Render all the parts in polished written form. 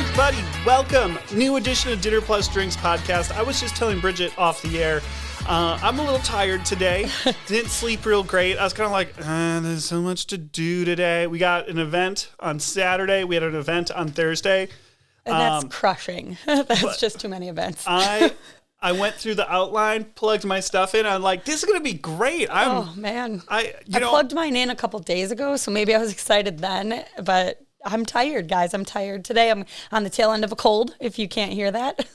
everybody. Welcome. New edition of Dinner Plus Drinks podcast. I was just telling Bridget off the air, I'm a little tired today. Didn't sleep real great. I was kind of like, there's so much to do today. We got an event on Saturday. We had an event on Thursday. And that's crushing. That's just too many events. I went through the outline, plugged my stuff in. I'm like, this is going to be great. Oh, man. I plugged mine in a couple days ago, so maybe I was excited then, but I'm tired, guys. I'm tired today. I'm on the tail end of a cold, if you can't hear that.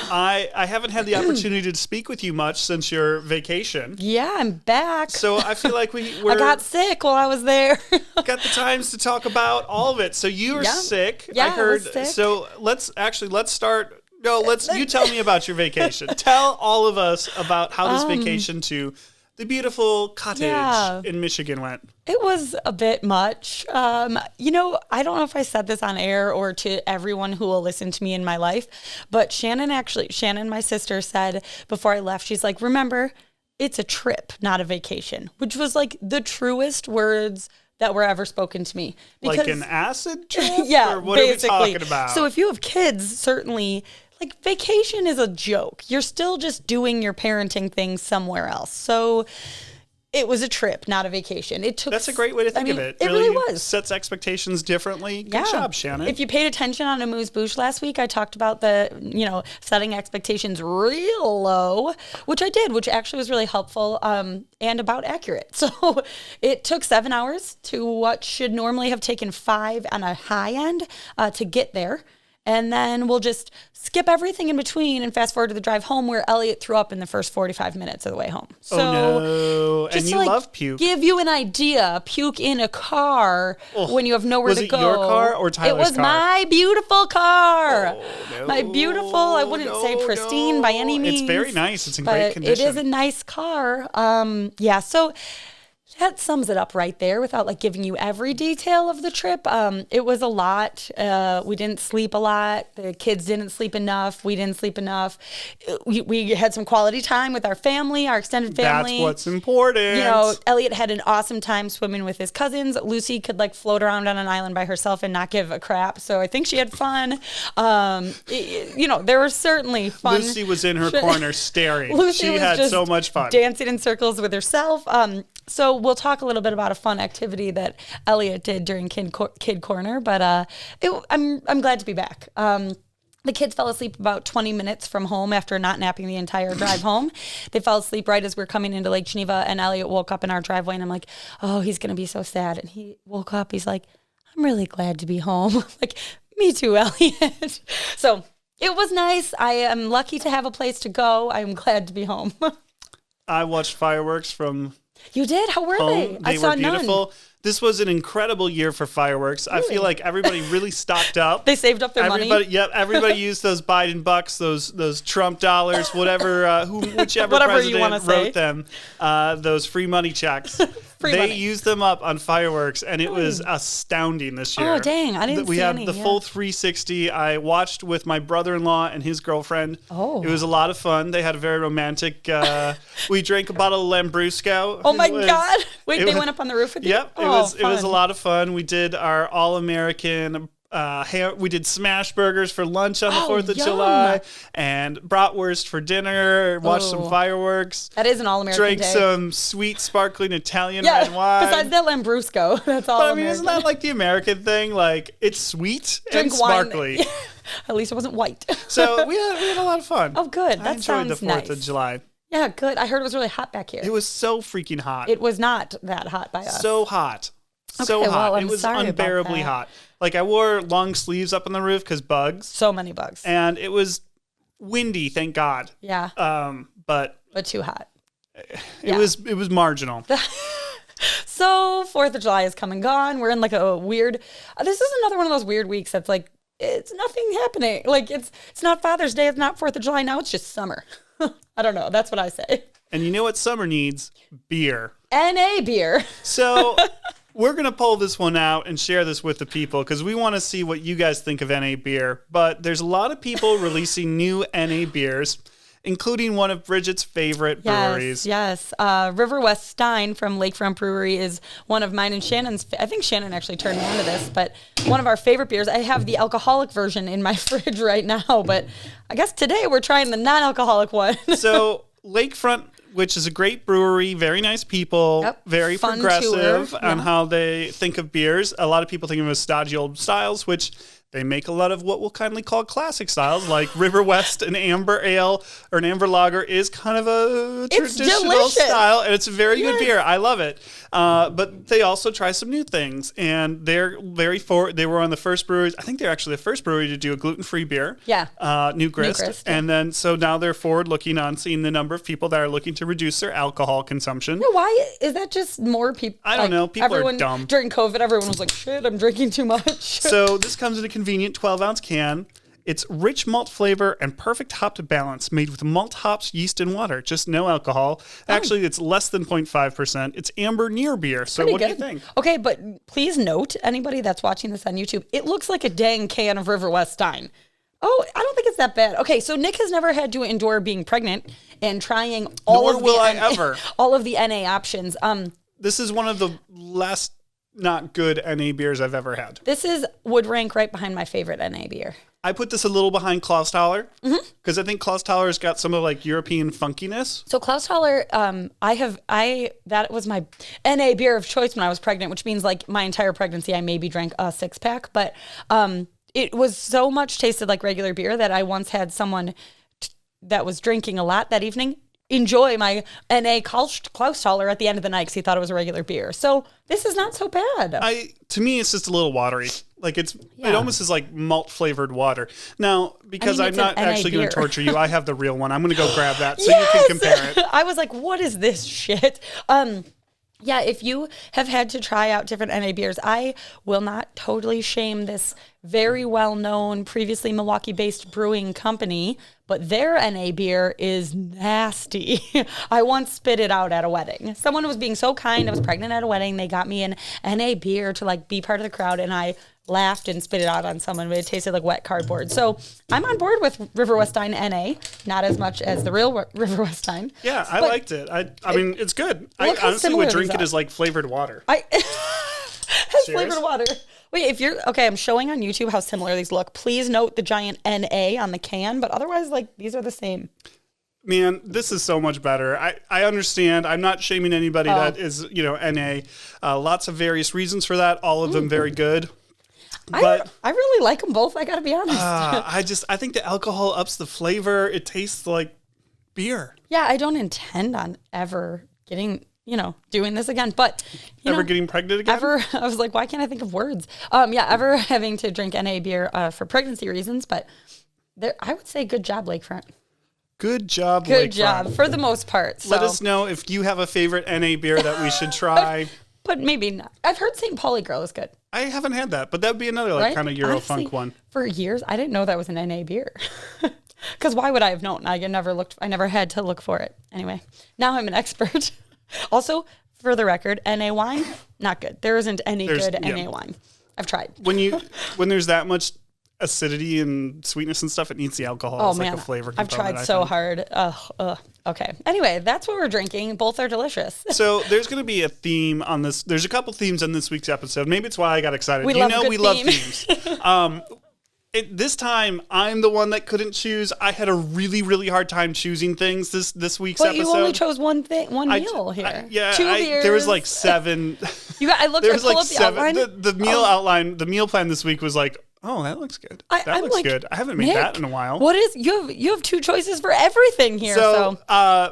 I haven't had the opportunity to speak with you much since your vacation. Yeah, I'm back. So I feel like I got sick while I was there. Got the times to talk about all of it. So you were sick. Yeah, I heard. I was sick. So let's start. No, you tell me about your vacation. Tell all of us about how this vacation to the beautiful cottage in Michigan went. It was a bit much. I don't know if I said this on air or to everyone who will listen to me in my life, but Shannon, my sister, said before I left, she's like, remember, it's a trip, not a vacation, which was like the truest words that were ever spoken to me. Because, like an acid trip? Yeah, or what basically. are we talking about? So if you have kids, certainly, like, vacation is a joke. You're still just doing your parenting thing somewhere else. So it was a trip, not a vacation. That's a great way to think of it. It really was. Sets expectations differently. Good job, Shannon. If you paid attention on Amuse Bouche last week, I talked about setting expectations real low, which I did, which actually was really helpful and about accurate. So it took 7 hours to what should normally have taken 5 on a high end to get there. And then we'll just skip everything in between and fast forward to the drive home where Elliot threw up in the first 45 minutes of the way home. So, oh, no. And you love puke. Give you an idea, puke in a car when you have nowhere to go. Was it your car or Tyler's car? It was my beautiful car. Oh, no. My beautiful, I wouldn't say pristine by any means. It's very nice. It's in great condition. It is a nice car. So that sums it up right there without giving you every detail of the trip. It was a lot. We didn't sleep a lot. The kids didn't sleep enough. We didn't sleep enough. We had some quality time with our family, our extended family. That's what's important. Elliot had an awesome time swimming with his cousins. Lucy could float around on an island by herself and not give a crap. So I think she had fun. There was certainly fun. Lucy was in her corner staring. Lucy she had so much fun. Dancing in circles with herself. So we'll talk a little bit about a fun activity that Elliot did during Kid Corner, but I'm glad to be back. The kids fell asleep about 20 minutes from home after not napping the entire drive home. They fell asleep right as we were coming into Lake Geneva, and Elliot woke up in our driveway, and I'm like, oh, he's going to be so sad. And he woke up, he's like, I'm really glad to be home. Like, me too, Elliot. So it was nice. I am lucky to have a place to go. I'm glad to be home. I watched fireworks from... You did? How were they? I saw were beautiful. None. This was an incredible year for fireworks. Really? I feel like everybody really stocked up. They saved up their money. Yep, everybody used those Biden bucks, those Trump dollars, whichever president wrote them, those free money checks. They used them up on fireworks, and it was astounding this year. Oh, dang. I didn't see any. We had the full 360. I watched with my brother-in-law and his girlfriend. Oh. It was a lot of fun. They had a very romantic... we drank a bottle of Lambrusco. Oh, my God. Wait, they went up on the roof with you? Yep. It was a lot of fun. We did our all-American... we did smash burgers for lunch on the 4th of July and bratwurst for dinner, watched some fireworks. That is an all-American Drank day. some sweet sparkling Italian red wine. Besides that Lambrusco, that's all American. Isn't that like the American thing? Like, it's sweet and sparkly. At least it wasn't white. So we had a lot of fun. Oh, good. I enjoyed the 4th of July. Yeah, good. I heard it was really hot back here. It was so freaking hot. It was not that hot by us. So hot. So hot. Well, it was unbearably hot. Like, I wore long sleeves up on the roof because bugs. So many bugs. And it was windy, thank God. Yeah. But too hot. It was marginal. So 4th of July is come and gone. We're in a weird, this is another one of those weird weeks that's it's nothing happening. Like, it's not Father's Day. It's not 4th of July. Now it's just summer. I don't know. That's what I say. And you know what summer needs? Beer. NA beer. So we're going to pull this one out and share this with the people because we want to see what you guys think of NA beer. But there's a lot of people releasing new NA beers. including one of Bridget's favorite breweries. Yes. River West Stein from Lakefront Brewery is one of mine and Shannon's. I think Shannon actually turned me on to this, but one of our favorite beers. I have the alcoholic version in my fridge right now, but I guess today we're trying the non-alcoholic one. So Lakefront, which is a great brewery, very nice people, very Fun progressive tour. on how they think of beers. A lot of people think of them as stodgy old styles, which they make a lot of what we'll kindly call classic styles, like River West, an amber ale or an amber lager is kind of a traditional style, and it's a very good beer. I love it. But they also try some new things, and they're very forward. They were on the first breweries. I think they're actually the first brewery to do a gluten-free beer. Yeah. New Grist. And then so now they're forward-looking on seeing the number of people that are looking to reduce their alcohol consumption. No, why is that? Just more people? I don't know. People are dumb. During COVID, everyone was like, "Shit, I'm drinking too much." So this comes in a convenient 12-ounce can. It's rich malt flavor and perfect hop to balance, made with malt hops, yeast, and water. Just no alcohol. Actually, it's less than 0.5%. It's amber near beer. So what do you think? Okay, but please note, anybody that's watching this on YouTube, it looks like a dang can of River West Stein. Oh, I don't think it's that bad. Okay, so Nick has never had to endure being pregnant and trying all of the NA options. This is one of the less not good NA beers I've ever had. This would rank right behind my favorite NA beer. I put this a little behind Klausthaler because I think Klausthaler's got some of like European funkiness. So Klausthaler, that was my NA beer of choice when I was pregnant, which means like my entire pregnancy I maybe drank a 6-pack, but it was so much tasted like regular beer that I once had someone that was drinking a lot that evening enjoy my NA Klausthaler at the end of the night because he thought it was a regular beer. So this is not so bad. To me, it's just a little watery. Like it almost is like malt flavored water. Now, because I'm not actually going to torture you, I have the real one. I'm going to go grab that so you can compare it. I was like, what is this shit? Yeah, if you have had to try out different NA beers, I will not totally shame this very well-known, previously Milwaukee-based brewing company, but their NA beer is nasty. I once spit it out at a wedding. Someone was being so kind. I was pregnant at a wedding. They got me an NA beer to like be part of the crowd, and I laughed and spit it out on someone, but it tasted like wet cardboard. So I'm on board with River West Stein NA, not as much as the real River West Stein. Yeah, I liked it. I mean, it's good. I honestly would drink it as like flavored water. Flavored water. Wait, I'm showing on YouTube how similar these look. Please note the giant NA on the can, but otherwise, like, these are the same. Man, this is so much better. I understand. I'm not shaming anybody that is, NA. Lots of various reasons for that. All of them very good. But I really like them both. I got to be honest. I think the alcohol ups the flavor. It tastes like beer. Yeah, I don't intend on ever getting, doing this again. But ever getting pregnant again? I was like, why can't I think of words? Ever having to drink NA beer for pregnancy reasons. But I would say good job, Lakefront. Good job, Good job for the most part. So. Let us know if you have a favorite NA beer that we should try. But maybe not. I've heard St. Pauli Girl is good. I haven't had that, but that would be another kind of Eurofunk one. For years, I didn't know that was an NA beer. Because why would I have known? I never had to look for it. Anyway, now I'm an expert. Also, for the record, NA wine, not good. There isn't any good NA wine. I've tried. When there's that much acidity and sweetness and stuff, it needs the alcohol. Oh, it's man. like a flavor I've tried so hard. Okay. Anyway, that's what we're drinking. Both are delicious. So there's going to be a theme on this. There's a couple themes on this week's episode. Maybe it's why I got excited. We love themes. This time, I'm the one that couldn't choose. I had a really, really hard time choosing things this week's episode. But you only chose one meal here. 2 beers. There was like 7. I looked at the outline. The meal outline, the meal plan this week was like, oh, that looks good. That looks good. I haven't made that in a while. What is you have 2 choices for everything here. So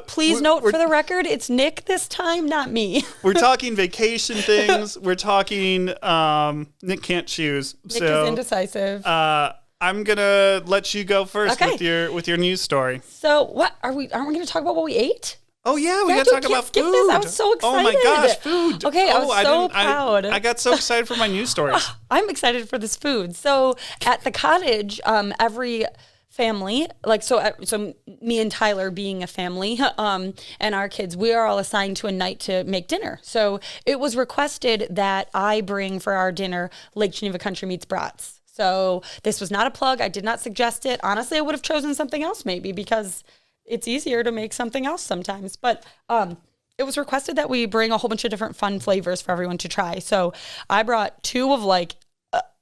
please note for the record, it's Nick this time, not me. We're talking vacation things. We're talking Nick can't choose. Nick is indecisive. I'm gonna let you go first with your news story. So what aren't we gonna talk about what we ate? Oh, yeah, we got to talk about food. This. I was so excited. Oh, my gosh, food. Okay, I was so proud. I got so excited for my news stories. I'm excited for this food. So at the cottage, every family, so me and Tyler being a family, and our kids, we are all assigned to a night to make dinner. So it was requested that I bring for our dinner Lake Geneva Country Meets Brats. So this was not a plug. I did not suggest it. Honestly, I would have chosen something else maybe because it's easier to make something else sometimes. But it was requested that we bring a whole bunch of different fun flavors for everyone to try. So I brought 2 of like,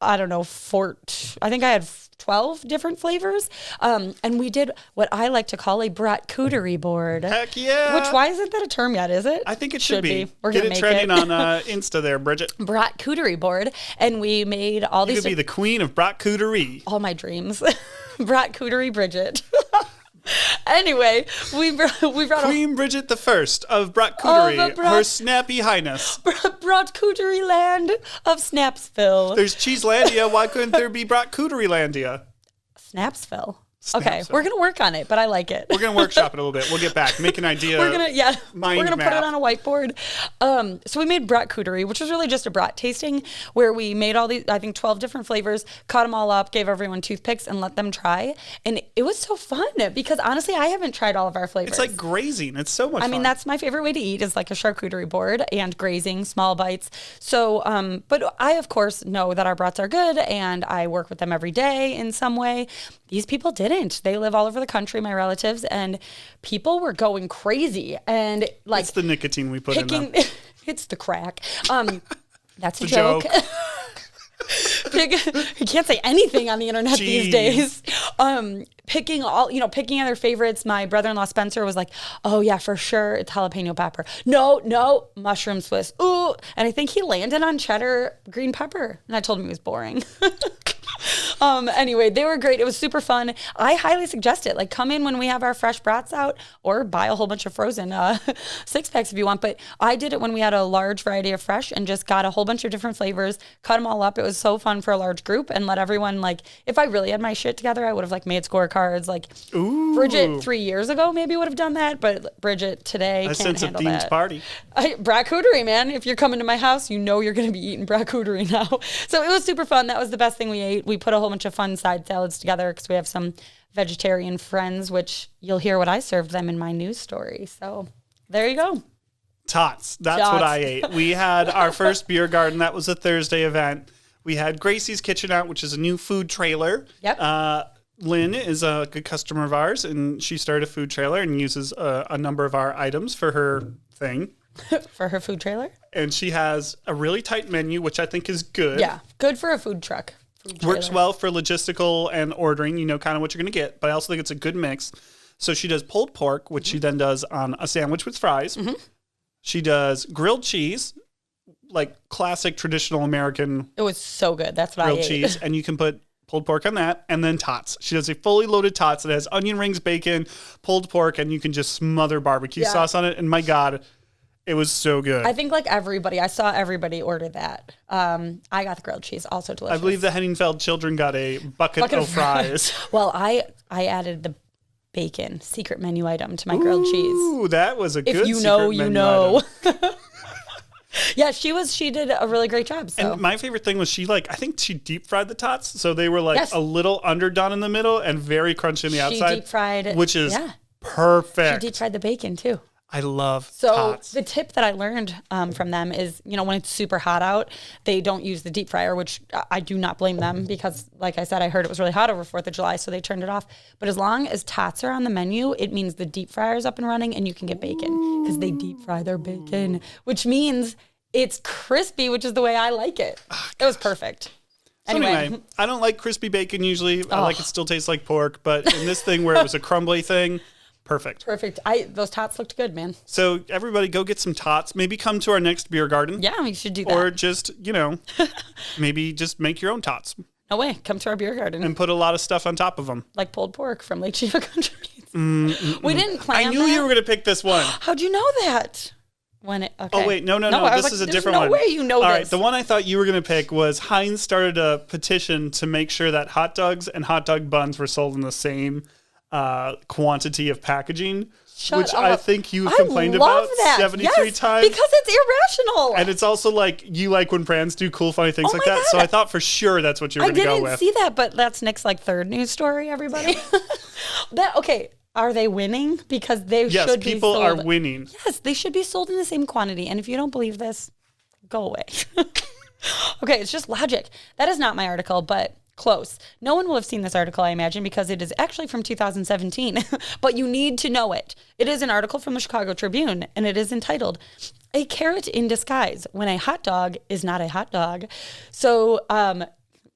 I don't know, I think I had 12 different flavors. And we did what I like to call a bratcouterie board. Heck yeah. Why isn't that a term yet, is it? I think it should be. We're Get gonna it make trending it. on Insta there, Bridget. Bratcouterie board. And we made all You these. could be the queen of bratcouterie. All my dreams. Bratcouterie Bridget. Anyway, we brought Queen Bridget the First of bratcouterie, her snappy highness. Bratcouterie land of Snapsville. There's Cheeselandia. Why couldn't there be bratcouterielandia? Snapsville. Okay, we're gonna work on it, but I like it. We're gonna workshop it a little bit. We'll get back. Make an idea. We're gonna put map. it on a whiteboard. So we made bratcouterie, which was really just a brat tasting, where we made all these, I think, 12 different flavors, cut them all up, gave everyone toothpicks, and let them try. And it was so fun because honestly, I haven't tried all of our flavors. It's like grazing. It's so much fun. I mean, that's my favorite way to eat is like a charcuterie board and grazing, small bites. So, but I, of course, know that our brats are good and I work with them every day in some way. These people didn't. They live all over the country, my relatives, and people were going crazy. And like, it's the nicotine we put in them. It's the crack. That's a joke. You can't say anything on the internet these days. Picking their favorites. My brother-in-law Spencer was like, "Oh yeah, for sure, it's jalapeno pepper. No, mushroom Swiss. Ooh," and I think he landed on cheddar green pepper. And I told him he was boring. Anyway, they were great. It was super fun. I highly suggest it. Like, come in when we have our fresh brats out, or buy a whole bunch of frozen 6-packs if you want. But I did it when we had a large variety of fresh and just got a whole bunch of different flavors, cut them all up. It was so fun for a large group and let everyone, like, if I really had my shit together, I would have like made scorecards. Like, ooh. Bridget 3 years ago maybe would have done that, but Bridget today can't sense handle of themed that. party. Bratcouterie, man. If you're coming to my house, you know you're going to be eating bratcouterie now. So it was super fun. That was the best thing we ate. We put a whole bunch of fun side salads together because we have some vegetarian friends, which you'll hear what I served them in my news story. So there you go. Tots. That's what I ate. We had our first beer garden. That was a Thursday event. We had Gracie's Kitchen out, which is a new food trailer. Yep. Lynn is a good customer of ours, and she started a food trailer and uses a number of our items for her thing. For her food trailer? And she has a really tight menu, which I think is good. Yeah, good for a food truck. Works well for logistical and ordering. You know kind of what you're going to get, but I also think it's a good mix. So she does pulled pork, which she then does on a sandwich with fries. Mm-hmm. She does grilled cheese, like classic traditional American. It was so good. That's what I ate. Grilled cheese, and you can put pulled pork on that, and then tots. She does a fully loaded tots that has onion rings, bacon, pulled pork, and you can just smother barbecue sauce on it. And my God, it was so good. I think like I saw everybody order that. I got the grilled cheese, also delicious. I believe the Henningfeld children got a bucket of fries. Well, I added the bacon secret menu item to my grilled cheese. Ooh, that was a good if you know, secret you menu know. item. Yeah, she did a really great job. So. And my favorite thing was I think she deep fried the tots. So they were like a little underdone in the middle and very crunchy on the outside. She deep fried. Which is perfect. She deep fried the bacon too. I love tots. The tip that I learned from them is, when it's super hot out, they don't use the deep fryer, which I do not blame them because, like I said, I heard it was really hot over 4th of July, so they turned it off. But as long as tots are on the menu, it means the deep fryer is up and running and you can get bacon because they deep fry their bacon, which means it's crispy, which is the way I like it. It was perfect. So anyway, I don't like crispy bacon usually. I like it still tastes like pork, but in this thing where it was a crumbly thing, perfect. Those tots looked good, man. So everybody go get some tots. Maybe come to our next beer garden. Yeah, we should do that. Or just, maybe just make your own tots. No way. Come to our beer garden. And put a lot of stuff on top of them. Like pulled pork from Lake Chiva Country Meats. We didn't plan I knew you were going to pick this one. How'd you know that? Okay. Oh, wait. No. This is a different one. No way you know this. All right. The one I thought you were going to pick was Heinz started a petition to make sure that hot dogs and hot dog buns were sold in the same quantity of packaging, which I think you complained about 73 times. Because it's irrational. And it's also like you like when brands do cool, funny things like that. God. So I thought for sure that's what you were going to go with. I didn't see that, but that's Nick's like third news story, everybody. Okay. Are they winning? Because they should be sold. Yes, people are winning. Yes, they should be sold in the same quantity. And if you don't believe this, go away. Okay, it's just logic. That is not my article, but Close. No one will have seen this article, I imagine, because it is actually from 2017, but you need to know it. It is an article from the Chicago Tribune, and it is entitled, "A Carrot in Disguise, When a Hot Dog is Not a Hot Dog." So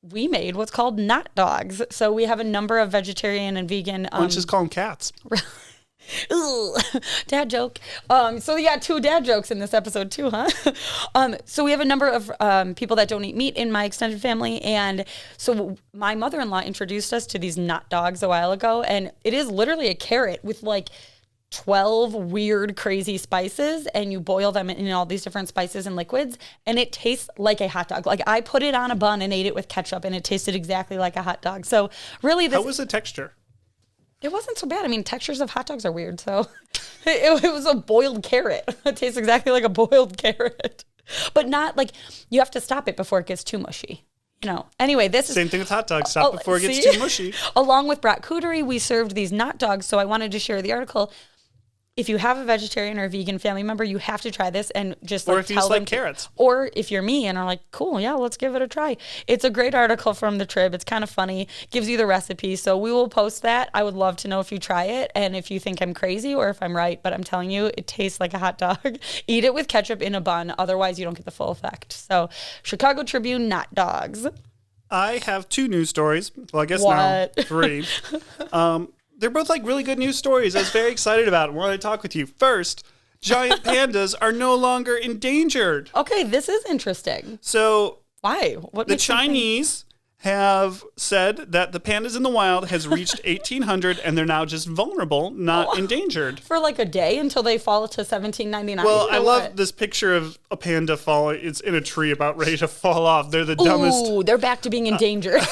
we made what's called not dogs. So we have a number of vegetarian and vegan. Why don't you just call them cats? Ugh, dad joke. So we got 2 dad jokes in this episode too, huh? So we have a number of people that don't eat meat in my extended family, and so my mother-in-law introduced us to these not dogs a while ago, and it is literally a carrot with like 12 weird, crazy spices, and you boil them in all these different spices and liquids, and it tastes like a hot dog. Like I put it on a bun and ate it with ketchup, and it tasted exactly like a hot dog. So really, how was the texture? It wasn't so bad. I mean, textures of hot dogs are weird, so it was a boiled carrot. It tastes exactly like a boiled carrot, but not like you have to stop it before it gets too mushy. Anyway, this is same thing with hot dogs. Stop before it gets too mushy. Along with brat cootery, we served these not dogs, so I wanted to share the article. If you have a vegetarian or a vegan family member, you have to try this and just like, or if you just like carrots. Or if you're me and are like, cool, yeah, let's give it a try. It's a great article from the Trib. It's kind of funny. Gives you the recipe. So we will post that. I would love to know if you try it and if you think I'm crazy or if I'm right. But I'm telling you, it tastes like a hot dog. Eat it with ketchup in a bun. Otherwise, you don't get the full effect. So Chicago Tribune, not dogs. I have 2 news stories. Well, I guess now 3. They're both like really good news stories. I was very excited about it. I wanted to talk with you. First, giant pandas are no longer endangered. Okay, this is interesting. So why? What the Chinese have said that the pandas in the wild has reached 1,800 and they're now just vulnerable, not endangered. For like a day until they fall to 17.99. Well, I love this picture of a panda falling. It's in a tree about ready to fall off. They're the dumbest. Ooh, they're back to being endangered.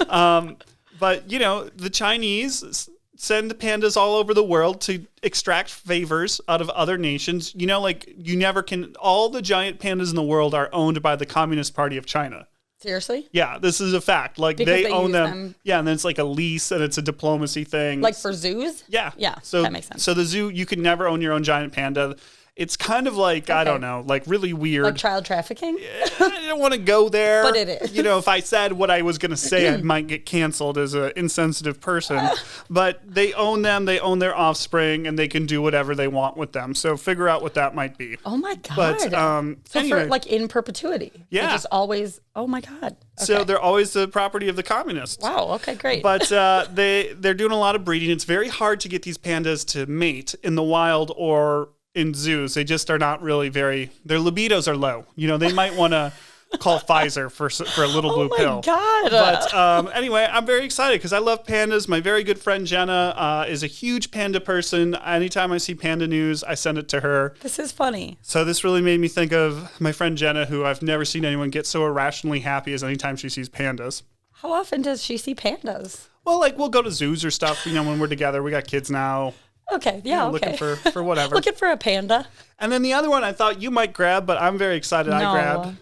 But, the Chinese send the pandas all over the world to extract favors out of other nations. You never can. All the giant pandas in the world are owned by the Communist Party of China. Seriously? Yeah, this is a fact. Like because they own them. Yeah, and then it's like a lease and it's a diplomacy thing. Like for zoos? Yeah. Yeah, so, that makes sense. So the zoo, you can never own your own giant panda. It's kind of like, I don't know, like really weird. Like child trafficking? I don't want to go there. But it is. If I said what I was going to say, I might get canceled as an insensitive person. But they own them, they own their offspring, and they can do whatever they want with them. So figure out what that might be. Oh my God. But so anyway, for like in perpetuity. Yeah. Just always, oh my God. Okay. So they're always the property of the communists. Wow, okay, great. But they're doing a lot of breeding. It's very hard to get these pandas to mate in the wild or in zoos. They just are not really their libidos are low. They might want to call Pfizer for a little blue pill. Oh my God. But anyway, I'm very excited because I love pandas. My very good friend Jenna is a huge panda person. Anytime I see panda news, I send it to her. This is funny. So this really made me think of my friend Jenna, who I've never seen anyone get so irrationally happy as anytime she sees pandas. How often does she see pandas? Well, like we'll go to zoos or stuff, when we're together. We got kids now. Okay, yeah, okay. Looking for whatever. Looking for a panda. And then the other one I thought you might grab, but I'm very excited I grabbed.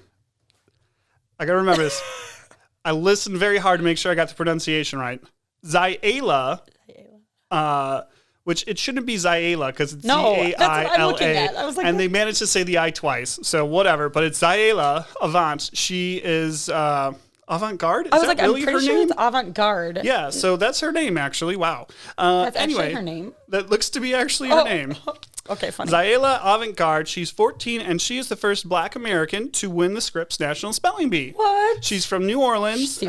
I got to remember this. I listened very hard to make sure I got the pronunciation right. Zyala, which it shouldn't be Zyala because it's Zaila. That's what I'm looking at. I was like, and they managed to say the I twice, so whatever. But it's Zyala Avant. She is avant-garde? I was like, really I'm pretty sure it's avant-garde. Yeah, so that's her name, actually. Wow. That's anyway, actually her name? That looks to be actually her name. Okay, funny. Zyala Avant-Garde. She's 14, and she is the first Black American to win the Scripps National Spelling Bee. What? She's from New Orleans,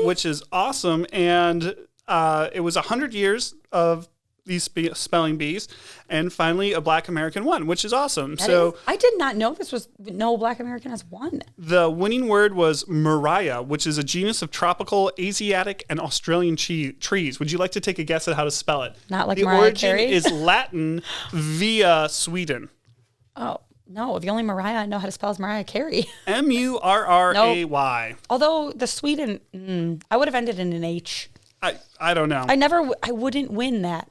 which is awesome. And it was 100 years of these spelling bees, and finally a Black American won, which is awesome. I did not know no Black American has won. The winning word was Mariah, which is a genus of tropical Asiatic and Australian trees. Would you like to take a guess at how to spell it? Not like Mariah Carey? The origin is Latin via Sweden. Oh, no. The only Mariah I know how to spell is Mariah Carey. Murray. Nope. Although the Sweden, I would have ended in an H. I don't know. I wouldn't win that.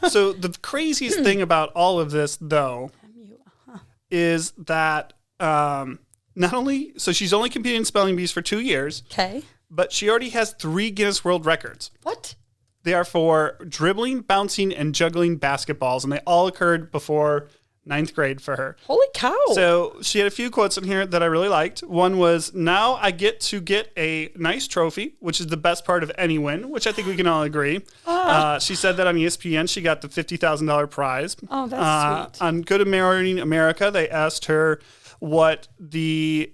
So the craziest thing about all of this, though, is that not only, so she's only competed in spelling bees for 2 years. Okay. But she already has 3 Guinness World Records. What? They are for dribbling, bouncing, and juggling basketballs, and they all occurred before Ninth grade for her. Holy cow. So she had a few quotes in here that I really liked. One was, now I get to get a nice trophy, which is the best part of any win, which I think we can all agree. She said that on ESPN, she got the $50,000 prize. Oh, that's sweet. On Good Morning America, they asked her what the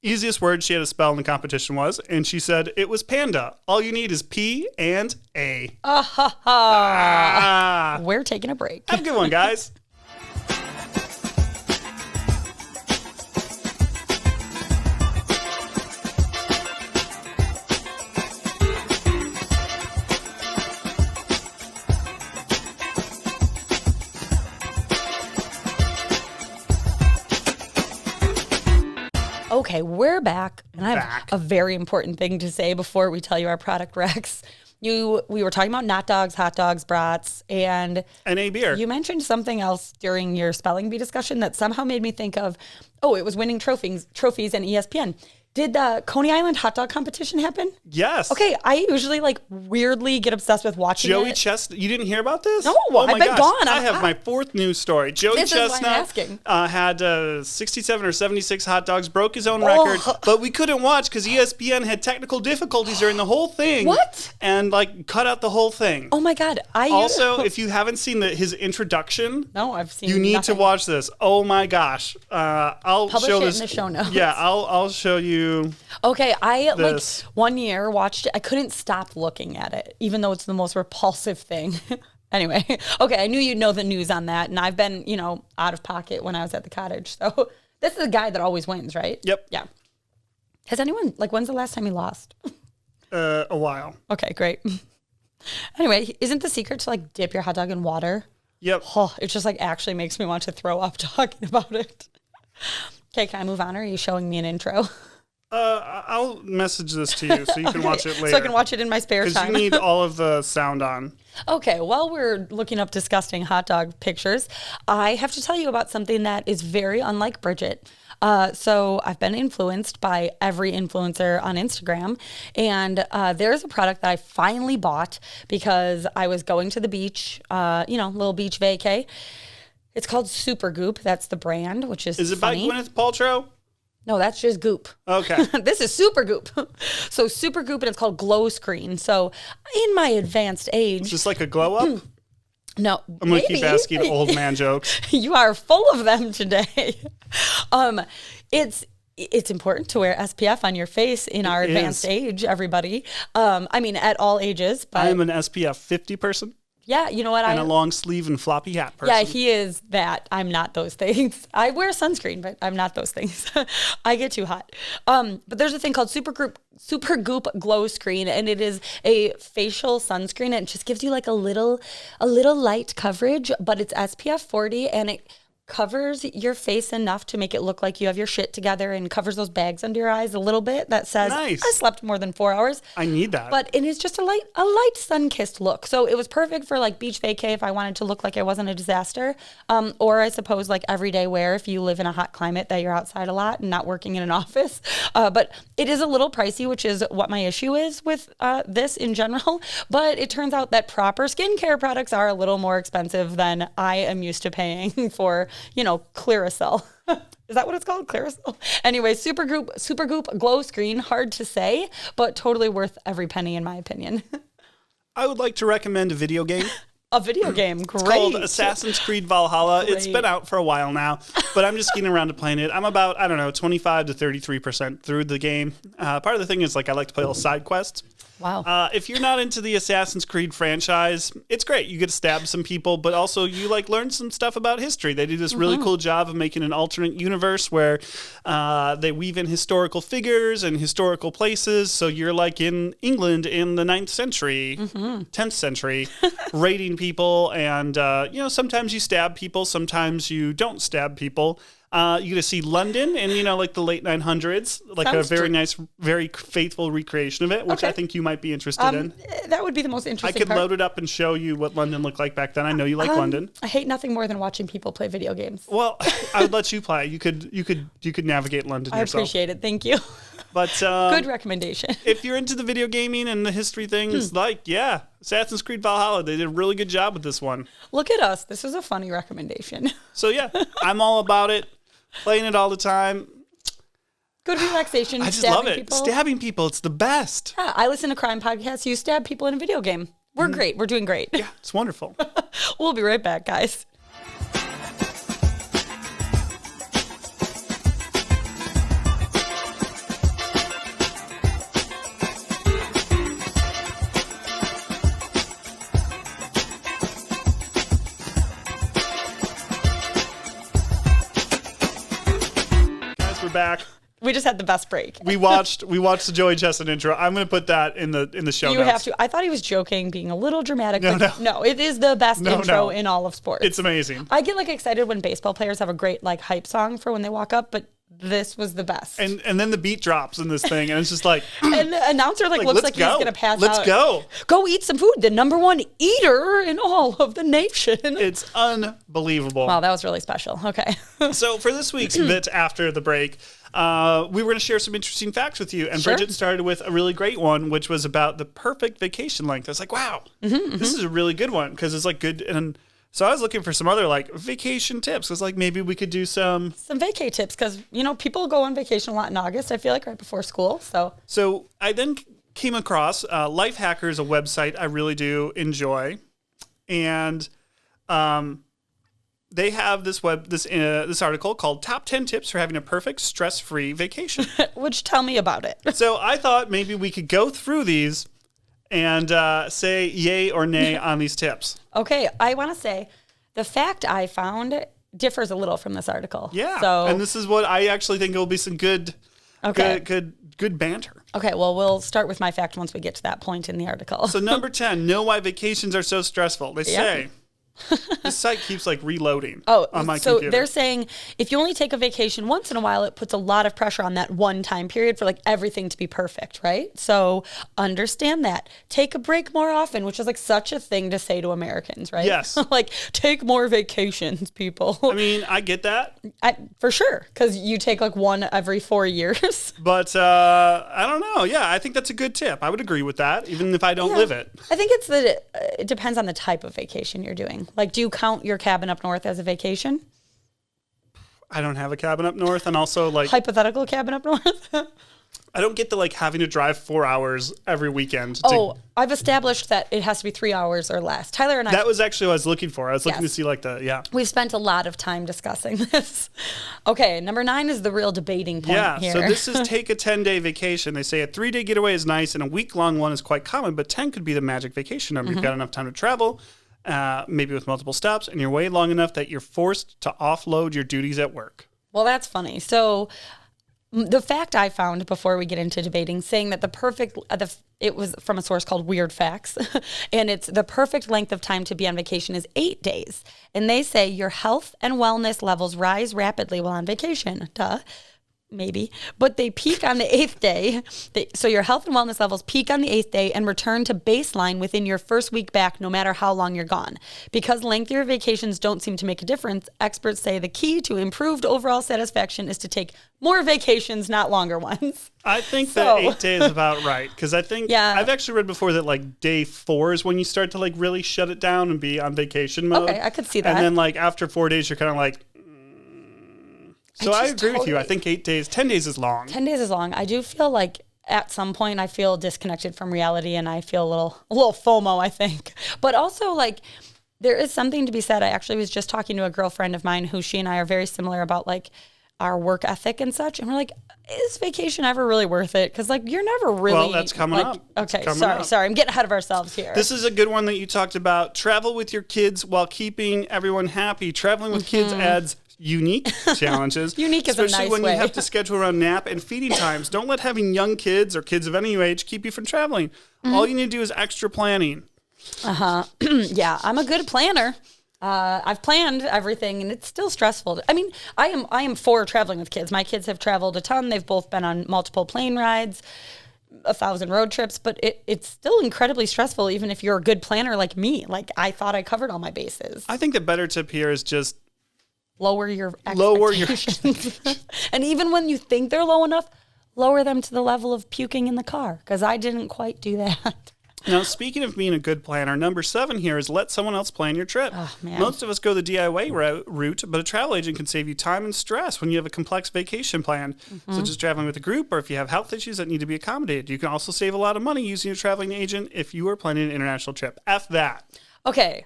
easiest word she had to spell in the competition was, and she said it was panda. All you need is P and A. We're taking a break. Have a good one, guys. Okay, we're back, and I have a very important thing to say before we tell you our product recs. We were talking about not dogs, hot dogs, brats, and a beer. You mentioned something else during your spelling bee discussion that somehow made me think of, it was winning trophies and ESPN. Did the Coney Island hot dog competition happen? Yes. Okay, I usually weirdly get obsessed with watching Joey it. Chestnut. You didn't hear about this? No, oh I've been gone. I have my fourth news story. Joey Chestnut had 67 or 76 hot dogs, broke his own record, but we couldn't watch because ESPN had technical difficulties during the whole thing. What? And cut out the whole thing. Oh my God. Also, if you haven't seen his introduction, no, I've seen. You need nothing. to watch this. Oh my gosh. I'll Publish show it this in the show notes. Yeah, I'll show you. Okay, I this. 1 year watched it. I couldn't stop looking at it, even though it's the most repulsive thing. Anyway, okay, I knew you'd know the news on that, and I've been, out of pocket when I was at the cottage. So this is a guy that always wins, right? Yep. Yeah. Has anyone when's the last time he lost? A while. Okay, great. Anyway, isn't the secret to dip your hot dog in water? Yep. Oh, it just actually makes me want to throw up talking about it. Okay, can I move on, or are you showing me an intro? I'll message this to you so you can watch it later. So I can watch it in my spare time. Because you need all of the sound on. Okay, while we're looking up disgusting hot dog pictures, I have to tell you about something that is very unlike Bridget. So I've been influenced by every influencer on Instagram, and there's a product that I finally bought because I was going to the beach, little beach vacay. It's called Super Goop. That's the brand, which is funny. By Gwyneth Paltrow? No, that's just Goop. Okay. This is Super Goop. So Super Goop, and it's called Glow Screen. So in my advanced age... It's just like a glow up? No, I'm going to keep asking old man jokes. You are full of them today. It's important to wear SPF on your face in our advanced age, everybody. At all ages. But I am an SPF 50 person. Yeah, you know what? And a long sleeve and floppy hat person. Yeah, he is that. I'm not those things. I wear sunscreen, but I'm not those things. I get too hot. But there's a thing called Super Goop Glow Screen, and it is a facial sunscreen. And it just gives you a little light coverage, but it's SPF 40, and it covers your face enough to make it look like you have your shit together, and covers those bags under your eyes a little bit that says, nice. I slept more than 4 hours. I need that. But it is just a light sun-kissed look. So it was perfect for beach vacay if I wanted to look like I wasn't a disaster. Or I suppose everyday wear if you live in a hot climate that you're outside a lot and not working in an office. But it is a little pricey, which is what my issue is with this in general. But it turns out that proper skincare products are a little more expensive than I am used to paying for Clearasil. Is that what it's called? Clearasil? Anyway, Super Goop Glow Screen. Hard to say, but totally worth every penny in my opinion. I would like to recommend a video game. A video game. Great. It's called Assassin's Creed Valhalla. Great. It's been out for a while now, but I'm just getting around to playing it. I'm about, 25 to 33% through the game. Part of the thing is I like to play little side quests. Wow. If you're not into the Assassin's Creed franchise, it's great. You get to stab some people, but also you learn some stuff about history. They do this really cool job of making an alternate universe where they weave in historical figures and historical places. So you're in England in the 9th century, 10th century, raiding people. And, sometimes you stab people, sometimes you don't stab people. You get to see London in, the late 900s, a very nice, very faithful recreation of it, which I think you might be interested in. That would be the most interesting I could load it up and show you what London looked like back then. I know you like London. I hate nothing more than watching people play video games. Well, I would let you play. You could navigate London yourself. I appreciate it. Thank you. But good recommendation. If you're into the video gaming and the history things, Assassin's Creed Valhalla, they did a really good job with this one. Look at us. This was a funny recommendation. So yeah, I'm all about it. Playing it all the time. Good relaxation. I just love it. Stabbing people, it's the best. Yeah, I listen to crime podcasts. You stab people in a video game. We're great. We're doing great. Yeah, it's wonderful. We'll be right back, guys. Back. We just had the best break. We watched the Joey Chestnut intro. I'm going to put that in the show notes. You have to. I thought he was joking, being a little dramatic. No, it is the best intro in all of sports. It's amazing. I get excited when baseball players have a great hype song for when they walk up, but this was the best. And then the beat drops in this thing, and it's just like... and the announcer looks like he's going to pass out. Let's go. Go eat some food. The number one eater in all of the nation. It's unbelievable. Wow, that was really special. Okay. So for this week's bit after the break, we were going to share some interesting facts with you. And Sure. Bridget started with a really great one, which was about the perfect vacation length. I was like, wow, this is a really good one because it's good. And so I was looking for some other vacation tips. It's maybe we could do some vacay tips because, people go on vacation a lot in August, I feel right before school. So I then came across Lifehacker is a website I really do enjoy. And they have this article called Top 10 Tips for Having a Perfect Stress-Free Vacation. Which, tell me about it. So I thought maybe we could go through these and say yay or nay on these tips. Okay, I want to say the fact I found differs a little from this article. Yeah, and this is what I actually think will be some good banter. Okay, well, we'll start with my fact once we get to that point in the article. So number 10, know why vacations are so stressful. They say... This site keeps reloading on my computer. So they're saying if you only take a vacation once in a while, it puts a lot of pressure on that one time period for everything to be perfect, right? So understand that. Take a break more often, which is such a thing to say to Americans, right? Yes. Take more vacations, people. I mean, I get that. For sure, because you take one every 4 years. But I don't know. Yeah, I think that's a good tip. I would agree with that, even if I don't live it. I think it depends on the type of vacation you're doing. Do you count your cabin up north as a vacation? I don't have a cabin up north, and also hypothetical cabin up north. I don't get the having to drive 4 hours every weekend. I've established that it has to be 3 hours or less. Tyler and I. That was actually what I was looking for. I was looking to see We've spent a lot of time discussing this. Okay, number 9 is the real debating point here. So this is take a 10-day vacation. They say a 3-day getaway is nice, and a week-long one is quite common, but 10 could be the magic vacation number. You've got enough time to travel. Maybe with multiple stops, and you're away long enough that you're forced to offload your duties at work. Well, that's funny. So the fact I found before we get into debating, saying that it was from a source called Weird Facts, and it's the perfect length of time to be on vacation is 8 days. And they say your health and wellness levels rise rapidly while on vacation. Duh. Maybe, but they peak on the 8th day. So your health and wellness levels peak on the 8th day and return to baseline within your first week back, no matter how long you're gone. Because lengthier vacations don't seem to make a difference, experts say the key to improved overall satisfaction is to take more vacations, not longer ones. I think that 8 days is about right. Because I think I've actually read before that day 4 is when you start to really shut it down and be on vacation mode. Okay, I could see that. And then after 4 days, you're kind of So I agree with you. I think 8 days, 10 days is long. 10 days is long. I do feel at some point I feel disconnected from reality and I feel a little FOMO, I think. But also there is something to be said. I actually was just talking to a girlfriend of mine who she and I are very similar about our work ethic and such. And we're is vacation ever really worth it? Because you're never really... Well, that's coming up. Okay, sorry. I'm getting ahead of ourselves here. This is a good one that you talked about. Travel with your kids while keeping everyone happy. Traveling with kids adds unique challenges. Unique is a nice way. Especially when you have to schedule around nap and feeding times. Don't let having young kids or kids of any age keep you from traveling. All you need to do is extra planning. Yeah, I'm a good planner. I've planned everything and it's still stressful. I mean, I am for traveling with kids. My kids have traveled a ton. They've both been on multiple plane rides, 1,000 road trips, but it's still incredibly stressful even if you're a good planner like me. I thought I covered all my bases. I think the better tip here is just lower your expectations. And even when you think they're low enough, lower them to the level of puking in the car, because I didn't quite do that. Now, speaking of being a good planner, number 7 here is let someone else plan your trip. Oh, man. Most of us go the DIY route, but a travel agent can save you time and stress when you have a complex vacation plan, such as traveling with a group or if you have health issues that need to be accommodated. You can also save a lot of money using a traveling agent if you are planning an international trip. F that. Okay.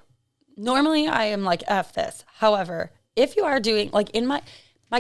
Normally I am like, F this. However, if you are doing, like in my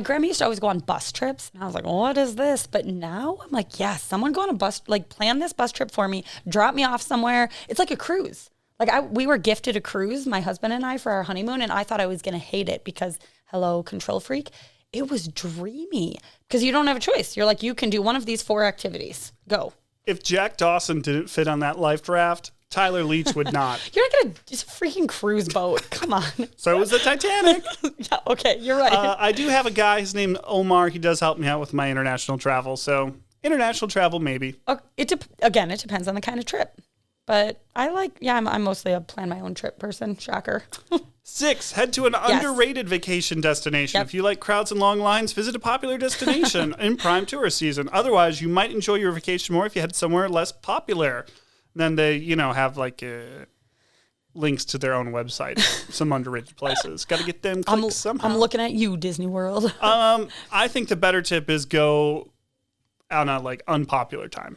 grandma used to always go on bus trips, and I was like, what is this? But now I'm like, yes, someone go on a bus, like plan this bus trip for me, drop me off somewhere. It's like a cruise. Like we were gifted a cruise, my husband and I, for our honeymoon, and I thought I was going to hate it because, hello, control freak. It was dreamy because you don't have a choice. You're like, you can do one of these 4 activities. Go. If Jack Dawson didn't fit on that life raft, Tyler Leach would not. You're not going to just freaking cruise boat. Come on. So was the Titanic. Yeah, okay, you're right. I do have a guy, his name Omar. He does help me out with my international travel. So international travel, maybe. It depends on the kind of trip. But I'm mostly a plan my own trip person. Shocker. 6, head to an underrated vacation destination. Yep. If you like crowds and long lines, visit a popular destination in prime tourist season. Otherwise, you might enjoy your vacation more if you head somewhere less popular. Then they, have like links to their own website, some underrated places. Got to get them clicks somehow. I'm looking at you, Disney World. I think the better tip is go on a like unpopular time.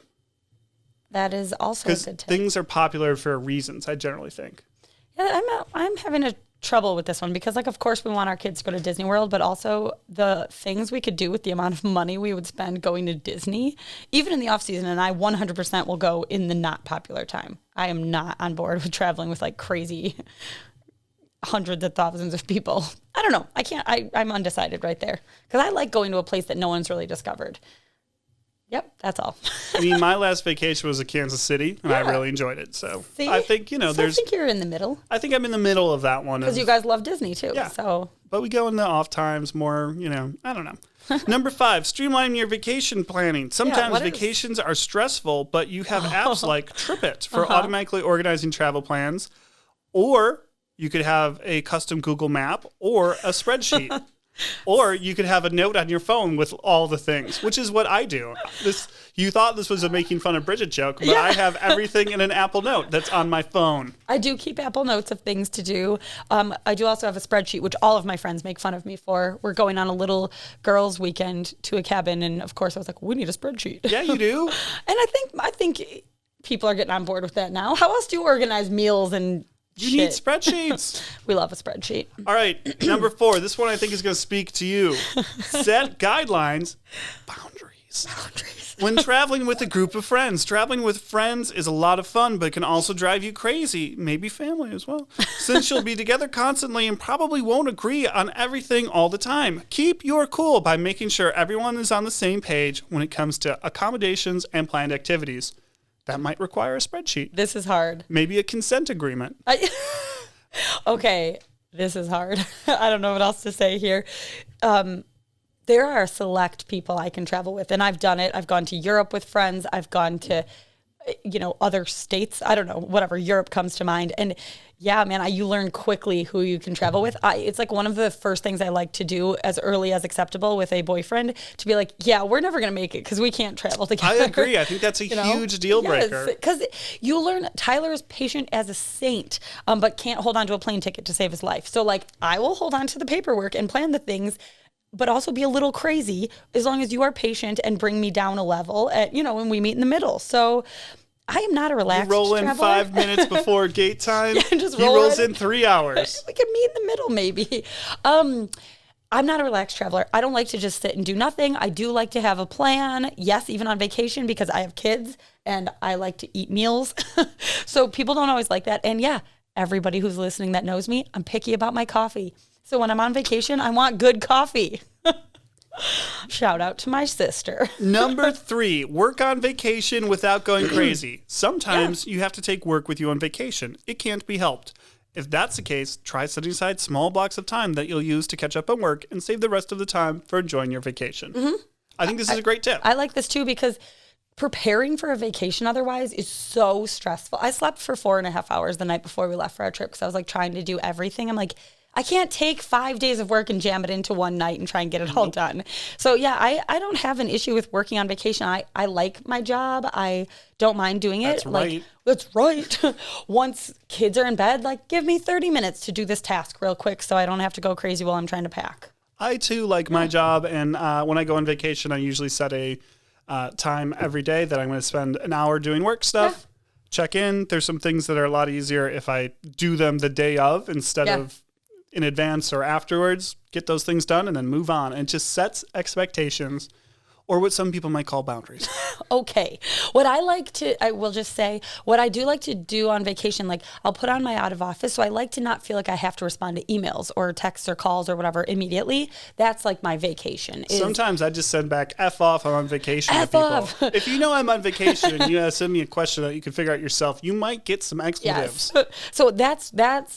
That is also a good tip. Things are popular for reasons, I generally think. Yeah, I'm having a trouble with this one because, like, of course we want our kids to go to Disney World, but also the things we could do with the amount of money we would spend going to Disney, even in the off season. And I 100% will go in the not popular time. I am not on board with traveling with like crazy hundreds of thousands of people. I don't know. I'm undecided right there because I like going to a place that no one's really discovered. Yep, that's all. I mean, my last vacation was in Kansas City, and I really enjoyed it. So See? I think, I think you're in the middle. I think I'm in the middle of that one. Because you guys love Disney, too. Yeah. So. But we go in the off times more, I don't know. Number 5, streamline your vacation planning. Sometimes vacations are stressful, but you have apps like TripIt for automatically organizing travel plans. Or you could have a custom Google map or a spreadsheet. Or you could have a note on your phone with all the things, which is what I do. You thought this was a making fun of Bridget joke, but I have everything in an Apple Note that's on my phone. I do keep Apple Notes of things to do. I do also have a spreadsheet, which all of my friends make fun of me for. We're going on a little girls' weekend to a cabin, and of course I was like, we need a spreadsheet. Yeah, you do. And I think people are getting on board with that now. How else do you organize meals and You need spreadsheets. We love a spreadsheet. All right, number 4. This one I think is going to speak to you. Set guidelines, boundaries. When traveling with a group of friends. Traveling with friends is a lot of fun, but it can also drive you crazy. Maybe family as well. Since you'll be together constantly and probably won't agree on everything all the time. Keep your cool by making sure everyone is on the same page when it comes to accommodations and planned activities. That might require a spreadsheet. This is hard. Maybe a consent agreement. Okay, this is hard. I don't know what else to say here. There are select people I can travel with, and I've done it. I've gone to Europe with friends. I've gone to, other states. I don't know, whatever. Europe comes to mind. And yeah, man, you learn quickly who you can travel with. It's like one of the first things I like to do as early as acceptable with a boyfriend, to be like, yeah, we're never going to make it because we can't travel together. I agree. I think that's a huge deal breaker. Because you learn Tyler is patient as a saint, but can't hold on to a plane ticket to save his life. So like, I will hold on to the paperwork and plan the things, but also be a little crazy as long as you are patient and bring me down a level when we meet in the middle. So I am not a relaxed You roll in traveler. 5 minutes before gate time. Just he rolls in 3 hours. We can meet in the middle, maybe. I'm not a relaxed traveler. I don't like to just sit and do nothing. I do like to have a plan. Yes, even on vacation, because I have kids and I like to eat meals. So people don't always like that. And yeah, everybody who's listening that knows me, I'm picky about my coffee. So when I'm on vacation, I want good coffee. Shout out to my sister. Number 3, work on vacation without going crazy. Sometimes you have to take work with you on vacation. It can't be helped. If that's the case, try setting aside small blocks of time that you'll use to catch up on work and save the rest of the time for enjoying your vacation. Mm-hmm. I think this is a great tip. I like this too because preparing for a vacation otherwise is so stressful. I slept for 4.5 hours the night before we left for our trip because I was like trying to do everything. I'm like, I can't take 5 days of work and jam it into one night and try and get it all done. So yeah, I don't have an issue with working on vacation. I like my job. I don't mind doing it. That's right. That's right. Once kids are in bed, like give me 30 minutes to do this task real quick so I don't have to go crazy while I'm trying to pack. I too like my job, and when I go on vacation, I usually set a time every day that I'm going to spend an hour doing work stuff. Check in. There's some things that are a lot easier if I do them the day of instead of in advance or afterwards. Get those things done and then move on. And it just sets expectations, or what some people might call boundaries. Okay. I will just say, what I do like to do on vacation, like I'll put on my out of office. So I like to not feel like I have to respond to emails or texts or calls or whatever immediately. That's like my vacation. Sometimes I just send back F off, I'm on vacation. F off. If you know I'm on vacation and you send me a question that you can figure out yourself, you might get some expletives. Yes. So that's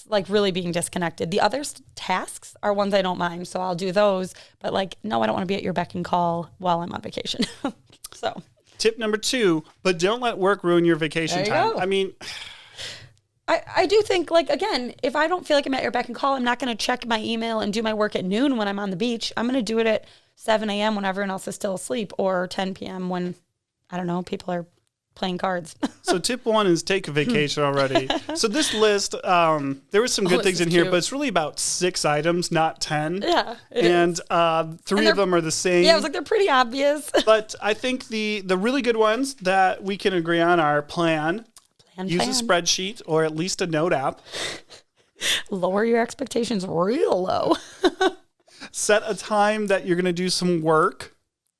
like really being disconnected. The other tasks are ones I don't mind. So I'll do those. But like, no, I don't want to be at your beck and call while I'm on vacation. So tip number 2, but don't let work ruin your vacation time. Go. I mean, I do think, like, again, if I don't feel like I'm at your beck and call, I'm not going to check my email and do my work at noon when I'm on the beach. I'm going to do it at 7 a.m. when everyone else is still asleep, or 10 p.m. when, I don't know, people are playing cards. So tip 1 is take a vacation already. So this list, there was some good things in here, but it's really about 6 items, not 10. Yeah. And 3 of them are the same. Yeah, I was like, they're pretty obvious. But I think the really good ones that we can agree on are plan. Use a spreadsheet or at least a note app. Lower your expectations real low. Set a time that you're going to do some work.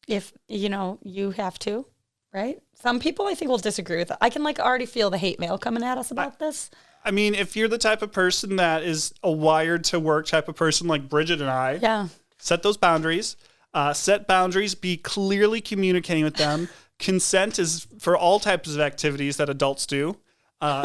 If, you have to, right? Some people I think will disagree with it. I can already feel the hate mail coming at us about this. I mean, if you're the type of person that is a wired to work type of person like Bridget and I, set those boundaries. Set boundaries. Be clearly communicating with them. Consent is for all types of activities that adults do.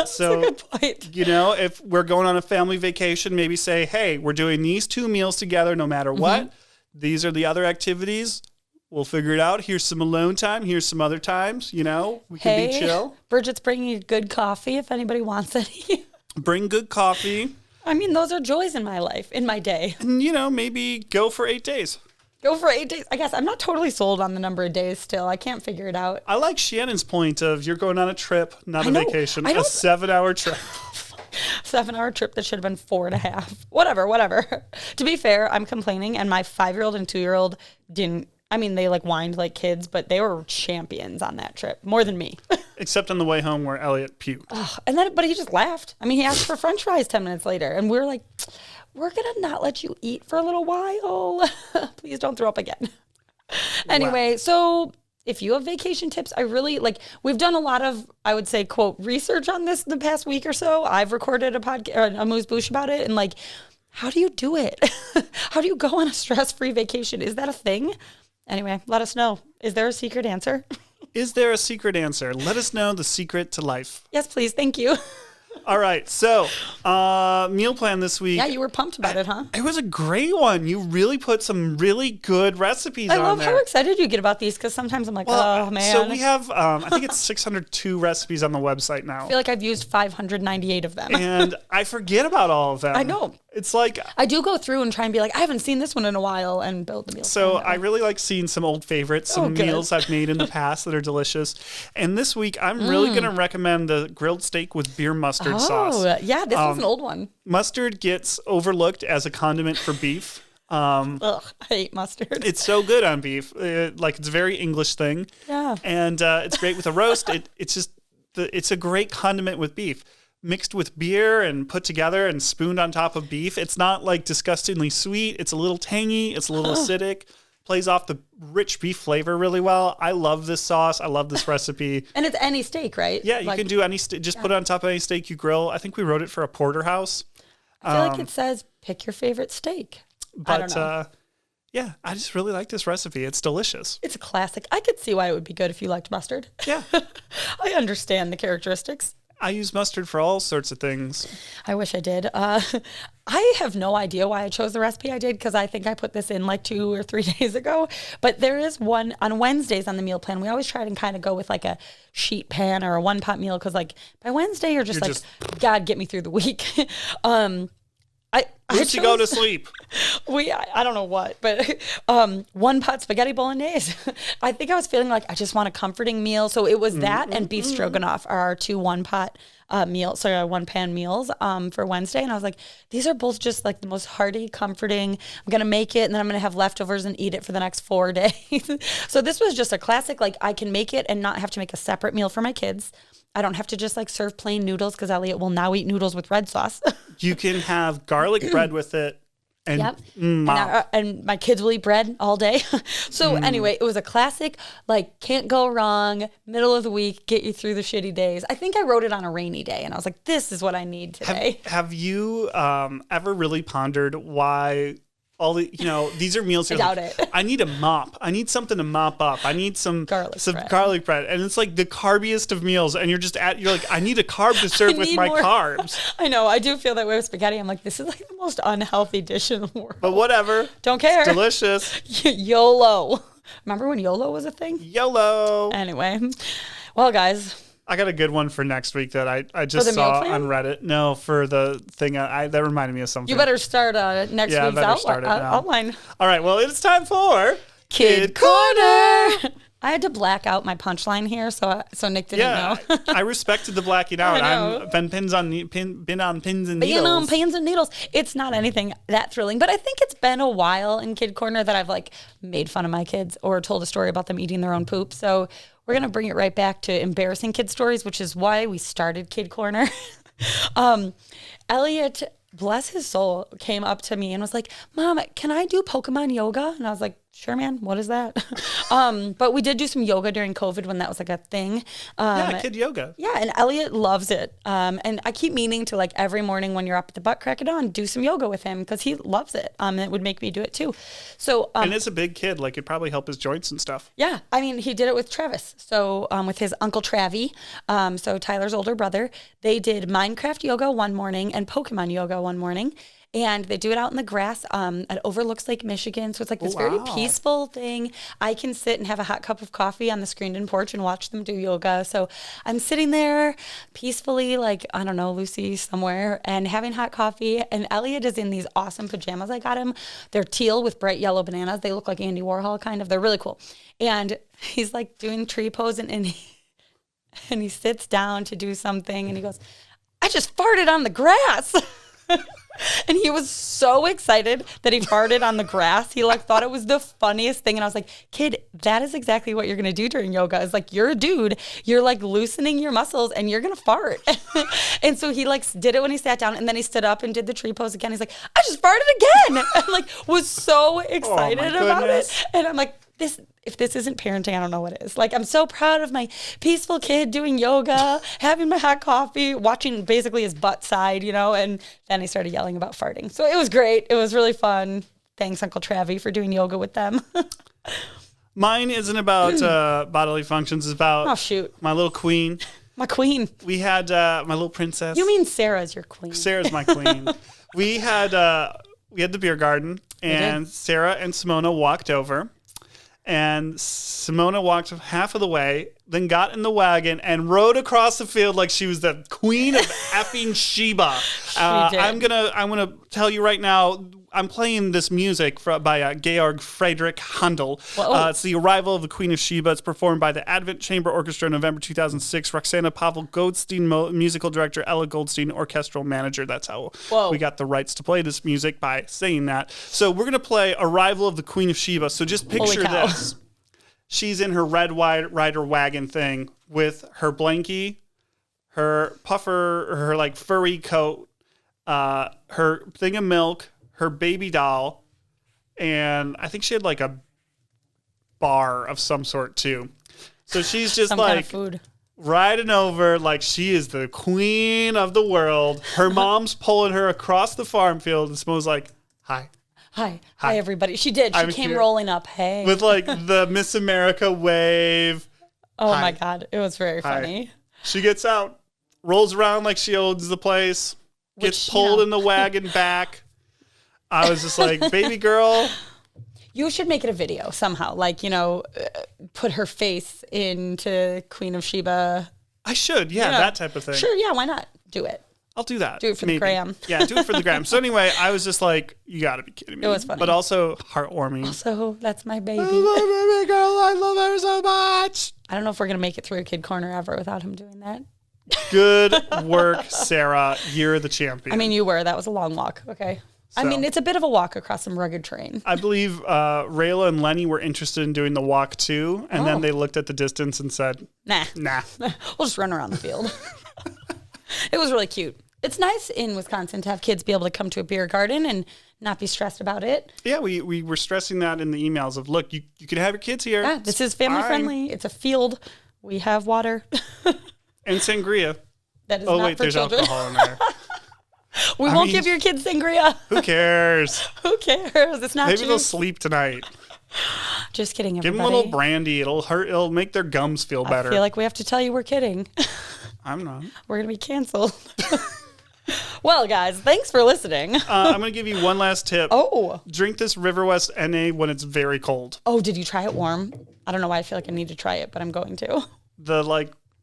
So, a good point. If we're going on a family vacation, maybe say, hey, we're doing these 2 meals together no matter what. These are the other activities. We'll figure it out. Here's some alone time. Here's some other times, we can be chill. Bridget's bringing you good coffee if anybody wants any. Bring good coffee. I mean, those are joys in my life, in my day. And, maybe go for 8 days. Go for 8 days. I guess I'm not totally sold on the number of days still. I can't figure it out. I like Shannon's point of you're going on a trip, not a vacation, a 7-hour trip. 7-hour trip that should have been 4.5. Whatever. To be fair, I'm complaining, and my 5-year-old and 2-year-old didn't. I mean, they whined like kids, but they were champions on that trip, more than me. Except on the way home where Elliot puked. But he just laughed. I mean, he asked for French fries 10 minutes later, and we were like, we're going to not let you eat for a little while. Please don't throw up again. Anyway, So if you have vacation tips, I really we've done a lot of, I would say, quote, research on this in the past week or so. I've recorded a podcast, a Moose Boosh about it. And how do you do it? How do you go on a stress-free vacation? Is that a thing? Anyway, let us know. Is there a secret answer? Is there a secret answer? Let us know the secret to life. Yes, please. Thank you. All right. So, meal plan this week. Yeah, you were pumped about it, huh? It was a great one. You really put some really good recipes on there. I love how excited you get about these because sometimes I'm like, oh, man. So we have, I think it's 602 recipes on the website now. I feel like I've used 598 of them. And I forget about all of them. I know. It's like I do go through and try and be like, I haven't seen this one in a while and build the meal. So I really like seeing some old favorites, some meals I've made in the past that are delicious. And this week, I'm really going to recommend the grilled steak with beer mustard sauce. Oh, yeah, this is an old one. Mustard gets overlooked as a condiment for beef. I hate mustard. It's so good on beef. It's a very English thing. Yeah. And it's great with a roast. It's a great condiment with beef. Mixed with beer and put together and spooned on top of beef. It's not disgustingly sweet. It's a little tangy. It's a little acidic. Plays off the rich beef flavor really well. I love this sauce. I love this recipe. And it's any steak, right? Yeah, you can do any steak. Just put it on top of any steak you grill. I think we wrote it for a porterhouse. I feel like it says pick your favorite steak. But I don't know. Yeah, I just really like this recipe. It's delicious. It's a classic. I could see why it would be good if you liked mustard. Yeah. I understand the characteristics. I use mustard for all sorts of things. I wish I did. I have no idea why I chose the recipe I did because I think I put this in 2 or 3 days ago. But there is one on Wednesdays on the meal plan. We always try and kind of go with a sheet pan or a 1-pot meal because by Wednesday you're just God, get me through the week. I Lucy, go to sleep. I don't know what, but one pot spaghetti bolognese. I think I was feeling like I just want a comforting meal. So it was that and beef stroganoff are our 2 one-pot meals, sorry, 1-pan meals for Wednesday. And I was like, these are both just like the most hearty, comforting. I'm going to make it and then I'm going to have leftovers and eat it for the next 4 days. So this was just a classic, like I can make it and not have to make a separate meal for my kids. I don't have to just like serve plain noodles because Elliot will now eat noodles with red sauce. You can have garlic bread with it. And, yep. And my kids will eat bread all day. So anyway, it was a classic, like can't go wrong, middle of the week, get you through the shitty days. I think I wrote it on a rainy day and I was like, this is what I need today. Have you ever really pondered why all the, these are meals. I doubt it. I need a mop. I need something to mop up. I need some garlic bread. And it's like the carbiest of meals. And you're like, I need a carb to serve with my carbs. I know. I do feel that way with spaghetti. I'm like, this is like the most unhealthy dish in the world. But whatever. Don't care. It's delicious. YOLO. Remember when YOLO was a thing? YOLO. Anyway. Well, guys. I got a good one for next week that I just saw on Reddit. No, for the thing that reminded me of something. You better start next week's outline. All right, well, it's time for Kid Corner. I had to black out my punchline here, so Nick didn't know. I respected the blacking out. I've been on pins and needles. Been on pins and needles. It's not anything that thrilling, but I think it's been a while in Kid Corner that I've like made fun of my kids or told a story about them eating their own poop. So we're going to bring it right back to embarrassing kid stories, which is why we started Kid Corner. Elliot, bless his soul, came up to me and was like, Mom, can I do Pokemon yoga? And I was like, sure, man. What is that? But we did do some yoga during COVID when that was like a thing. Kid yoga. Yeah, and Elliot loves it. And I keep meaning to like every morning when you're up at the butt crack of dawn, do some yoga with him because he loves it. And it would make me do it too. So and it's a big kid. Like it'd probably help his joints and stuff. Yeah. I mean, he did it with Travis. So with his Uncle Travie, so Tyler's older brother, they did Minecraft yoga one morning and Pokemon yoga one morning. And they do it out in the grass. It overlooks Lake Michigan. So it's like this very peaceful thing. I can sit and have a hot cup of coffee on the screened-in porch and watch them do yoga. So I'm sitting there peacefully, like, I don't know, Lucy somewhere, and having hot coffee. And Elliot is in these awesome pajamas I got him. They're teal with bright yellow bananas. They look like Andy Warhol, kind of. They're really cool. And he's like doing tree pose and he sits down to do something. And he goes, I just farted on the grass. And he was so excited that he farted on the grass. He like thought it was the funniest thing. And I was like, kid, that is exactly what you're going to do during yoga. It's like, you're a dude. You're like loosening your muscles and you're going to fart. And so he like did it when he sat down and then he stood up and did the tree pose again. He's like, I just farted again. And like was so excited about it. And I'm like, if this isn't parenting, I don't know what is. Like, I'm so proud of my peaceful kid doing yoga, having my hot coffee, watching basically his butt side, and then he started yelling about farting. So it was great. It was really fun. Thanks, Uncle Travie, for doing yoga with them. Mine isn't about bodily functions. It's about my little queen. My queen. We had my little princess. You mean Sarah's your queen. Sarah's my queen. We had the beer garden, and Sarah and Simona walked over. And Simona walked half of the way, then got in the wagon and rode across the field like she was the queen of effing Sheba. I'm gonna tell you right now. I'm playing this music by Georg Friedrich Handel. It's the arrival of the Queen of Sheba. It's performed by the Advent Chamber Orchestra in November 2006. Roxana Pavel Goldstein, musical director, Ella Goldstein, orchestral manager. That's how we got the rights to play this music, by saying that. So we're going to play Arrival of the Queen of Sheba. So just picture this. She's in her red rider wagon thing with her blankie, her puffer, her like furry coat, her thing of milk, her baby doll, and I think she had like a bar of some sort too. So she's just like kind of food. Riding over like she is the queen of the world. Her mom's pulling her across the farm field, and Simo's like, Hi, everybody. She did. She came rolling up. Hey. With like the Miss America wave. Oh my God. It was very funny. She gets out, rolls around like she owns the place, gets pulled in the wagon back. I was just like, baby girl. You should make it a video somehow. Like, put her face into Queen of Sheba. I should. Yeah, that type of thing. Sure. Yeah. Why not? Do it. I'll do that. Do it for the gram. Yeah, do it for the gram. So anyway, I was just like, you got to be kidding me. It was funny. But also heartwarming. So that's my baby. I love my baby girl. I love her so much. I don't know if we're going to make it through a kid corner ever without him doing that. Good work, Sarah. You're the champion. I mean, you were. That was a long walk. Okay. I mean, it's a bit of a walk across some rugged terrain. I believe Rayla and Lenny were interested in doing the walk too. And then they looked at the distance and said, Nah. We'll just run around the field. It was really cute. It's nice in Wisconsin to have kids be able to come to a beer garden and not be stressed about it. Yeah, we were stressing that in the emails of, look, you can have your kids here. Yeah, this is family friendly. It's a field. We have water. And sangria. That is not for there's children. Alcohol in there. We won't give your kids sangria. Who cares? Who cares? It's not Maybe juice. they'll sleep tonight. Just kidding, everybody. Give them a little brandy. It'll make their gums feel better. I feel like we have to tell you we're kidding. I'm not. We're going to be canceled. Well, guys, thanks for listening. I'm going to give you one last tip. Oh. Drink this River West NA when it's very cold. Oh, did you try it warm? I don't know why I feel like I need to try it, but I'm going to.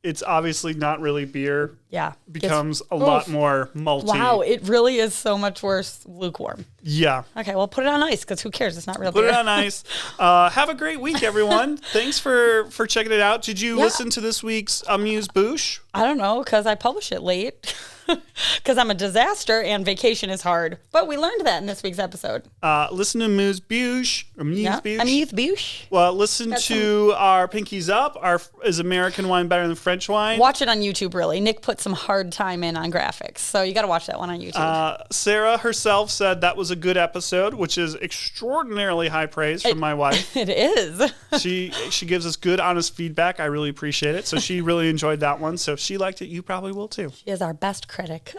It's obviously not really beer. Yeah. Becomes a lot more malty. Wow, it really is so much worse lukewarm. Yeah. Okay, well, put it on ice because who cares? It's not real beer. Put it on ice. Have a great week, everyone. Thanks for checking it out. Did you listen to this week's Amuse Bouche? I don't know because I publish it late. Because I'm a disaster and vacation is hard. But we learned that in this week's episode. Listen to Amuse Bouche. Amuse Bouche. Well, listen to our Pinkies Up. Is American wine better than French wine? Watch it on YouTube, really. Nick put some hard time in on graphics. So you got to watch that one on YouTube. Sarah herself said that was a good episode, which is extraordinarily high praise from my wife. It is. She gives us good, honest feedback. I really appreciate it. So she really enjoyed that one. So if she liked it, you probably will too. She is our best critic.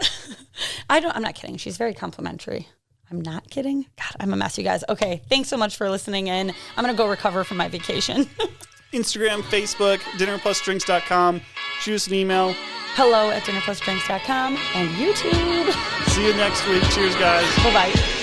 I'm not kidding. She's very complimentary. I'm not kidding. God, I'm a mess, you guys. Okay, thanks so much for listening in. I'm going to go recover from my vacation. Instagram, Facebook, dinnerplusdrinks.com. Shoot us an email. hello@dinnerplusdrinks.com and YouTube. See you next week. Cheers, guys. Bye-bye.